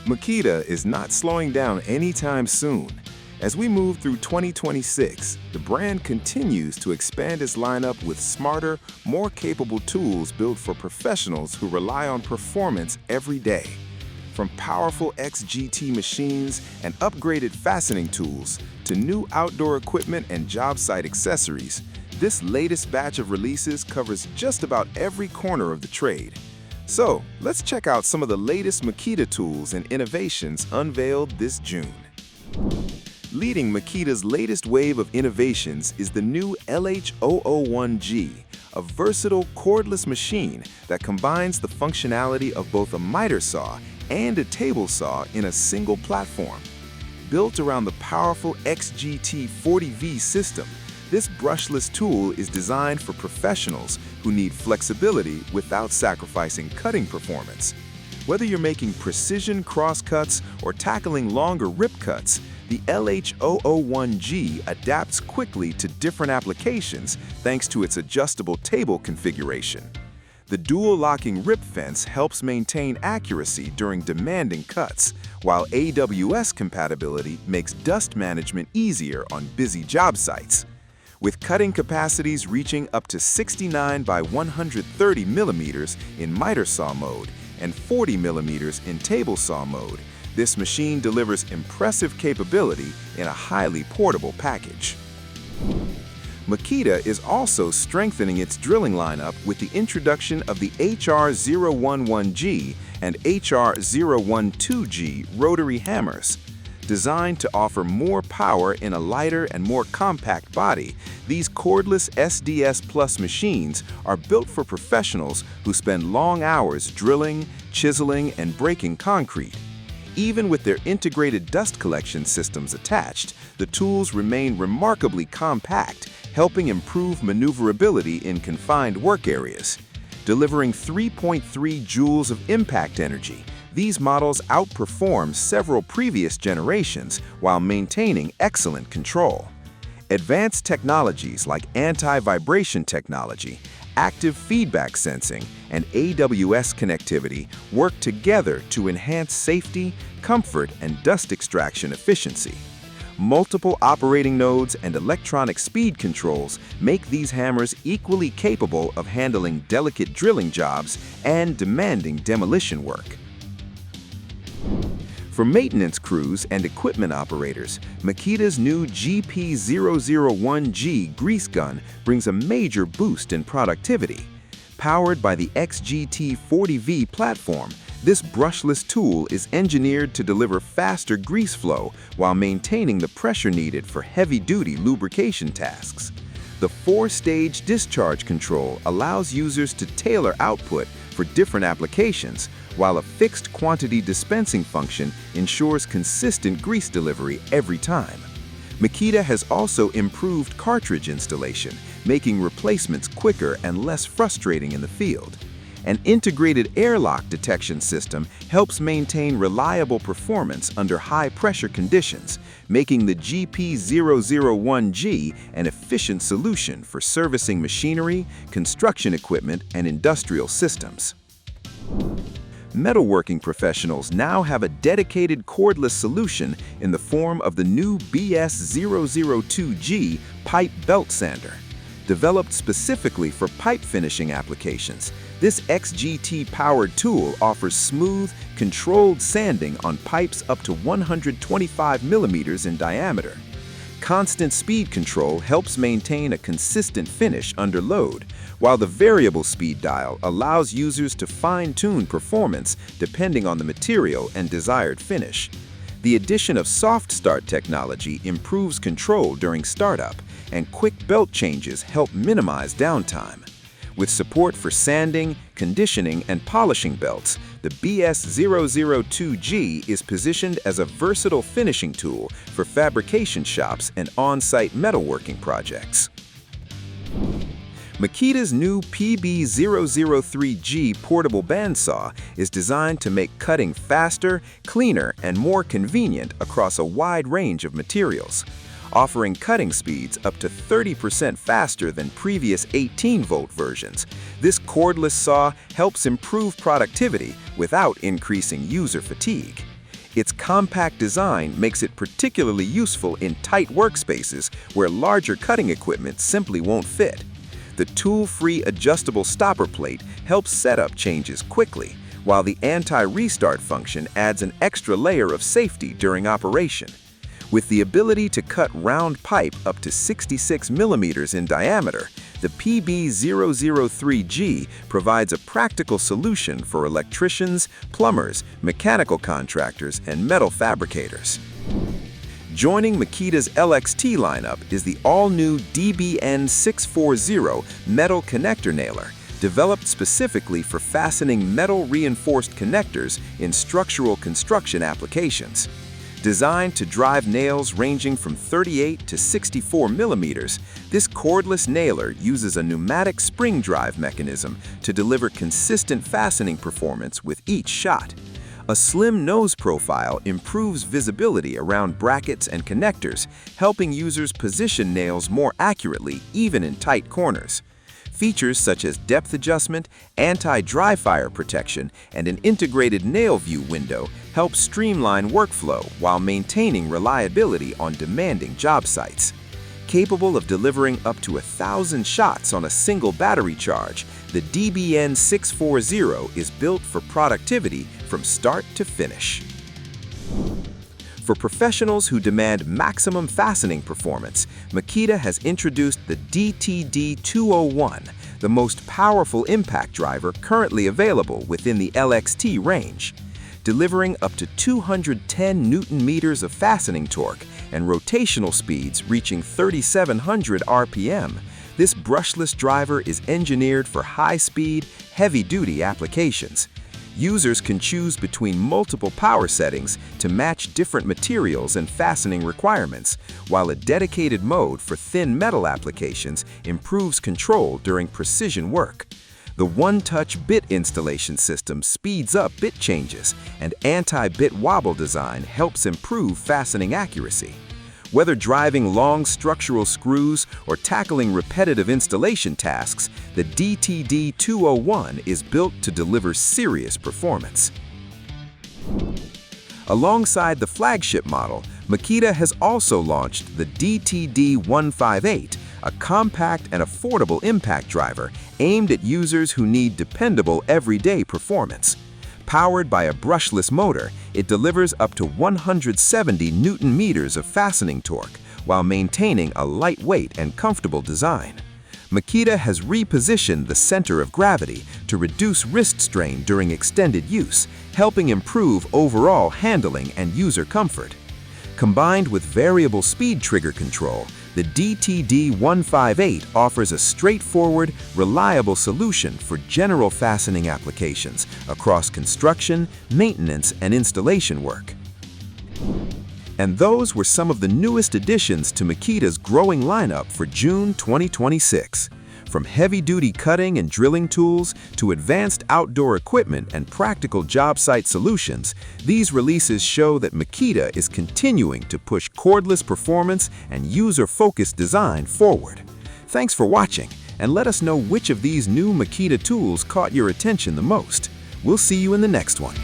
Makita is not slowing down anytime soon. As we move through 2026, the brand continues to expand its lineup with smarter, more capable tools built for professionals who rely on performance every day. From powerful XGT machines and upgraded fastening tools to new outdoor equipment and job site accessories, this latest batch of releases covers just about every corner of the trade. So, let's check out some of the latest Makita tools and innovations unveiled this June. Leading Makita's latest wave of innovations is the new LH001G, a versatile cordless machine that combines the functionality of both a miter saw and a table saw in a single platform. Built around the powerful XGT40V system, this brushless tool is designed for professionals who need flexibility without sacrificing cutting performance. Whether you're making precision crosscuts or tackling longer rip cuts, the LH001G adapts quickly to different applications thanks to its adjustable table configuration. The dual locking rip fence helps maintain accuracy during demanding cuts, while AWS compatibility makes dust management easier on busy job sites. With cutting capacities reaching up to 69 by 130 millimeters in miter saw mode and 40 millimeters in table saw mode, this machine delivers impressive capability in a highly portable package. Makita is also strengthening its drilling lineup with the introduction of the HR011G and HR012G rotary hammers. Designed to offer more power in a lighter and more compact body, these cordless SDS Plus machines are built for professionals who spend long hours drilling, chiseling, and breaking concrete. Even with their integrated dust collection systems attached, the tools remain remarkably compact, helping improve maneuverability in confined work areas. Delivering 3.3 joules of impact energy, these models outperform several previous generations while maintaining excellent control. Advanced technologies like anti-vibration technology, active feedback sensing, and AWS connectivity work together to enhance safety, comfort, and dust extraction efficiency. Multiple operating nodes and electronic speed controls make these hammers equally capable of handling delicate drilling jobs and demanding demolition work. For maintenance crews and equipment operators, Makita's new GP001G grease gun brings a major boost in productivity. Powered by the XGT40V platform, this brushless tool is engineered to deliver faster grease flow while maintaining the pressure needed for heavy-duty lubrication tasks. The 4-stage discharge control allows users to tailor output for different applications, while a fixed quantity dispensing function ensures consistent grease delivery every time. Makita has also improved cartridge installation, making replacements quicker and less frustrating in the field. An integrated airlock detection system helps maintain reliable performance under high-pressure conditions, making the GP001G an efficient solution for servicing machinery, construction equipment, and industrial systems. Metalworking professionals now have a dedicated cordless solution in the form of the new BS002G pipe belt sander. Developed specifically for pipe finishing applications, this XGT-powered tool offers smooth, controlled sanding on pipes up to 125 millimeters in diameter. Constant speed control helps maintain a consistent finish under load, while the variable speed dial allows users to fine-tune performance depending on the material and desired finish. The addition of soft start technology improves control during startup, and quick belt changes help minimize downtime. With support for sanding, conditioning, and polishing belts, the BS002G is positioned as a versatile finishing tool for fabrication shops and on-site metalworking projects. Makita's new PB003G portable bandsaw is designed to make cutting faster, cleaner, and more convenient across a wide range of materials. Offering cutting speeds up to 30% faster than previous 18-volt versions, this cordless saw helps improve productivity without increasing user fatigue. Its compact design makes it particularly useful in tight workspaces where larger cutting equipment simply won't fit. The tool-free adjustable stopper plate helps setup changes quickly, while the anti-restart function adds an extra layer of safety during operation. With the ability to cut round pipe up to 66 millimeters in diameter, the PB003G provides a practical solution for electricians, plumbers, mechanical contractors, and metal fabricators. Joining Makita's LXT lineup is the all-new DBN640 metal connector nailer, developed specifically for fastening metal-reinforced connectors in structural construction applications. Designed to drive nails ranging from 38 to 64 millimeters, this cordless nailer uses a pneumatic spring drive mechanism to deliver consistent fastening performance with each shot. A slim nose profile improves visibility around brackets and connectors, helping users position nails more accurately even in tight corners. Features such as depth adjustment, anti-dry fire protection, and an integrated nail view window help streamline workflow while maintaining reliability on demanding job sites. Capable of delivering up to 1,000 shots on a single battery charge, the DBN640 is built for productivity from start to finish. For professionals who demand maximum fastening performance, Makita has introduced the DTD201, the most powerful impact driver currently available within the LXT range. Delivering up to 210 Newton-meters of fastening torque and rotational speeds reaching 3,700 RPM, this brushless driver is engineered for high-speed, heavy-duty applications. Users can choose between multiple power settings to match different materials and fastening requirements, while a dedicated mode for thin metal applications improves control during precision work. The one-touch bit installation system speeds up bit changes, and anti-bit wobble design helps improve fastening accuracy. Whether driving long structural screws or tackling repetitive installation tasks, the DTD201 is built to deliver serious performance. Alongside the flagship model, Makita has also launched the DTD158, a compact and affordable impact driver aimed at users who need dependable everyday performance. Powered by a brushless motor, it delivers up to 170 Newton-meters of fastening torque while maintaining a lightweight and comfortable design. Makita has repositioned the center of gravity to reduce wrist strain during extended use, helping improve overall handling and user comfort. Combined with variable speed trigger control, the DTD158 offers a straightforward, reliable solution for general fastening applications across construction, maintenance, and installation work. And those were some of the newest additions to Makita's growing lineup for June 2026. From heavy-duty cutting and drilling tools to advanced outdoor equipment and practical job site solutions, these releases show that Makita is continuing to push cordless performance and user-focused design forward. Thanks for watching, and let us know which of these new Makita tools caught your attention the most. We'll see you in the next one.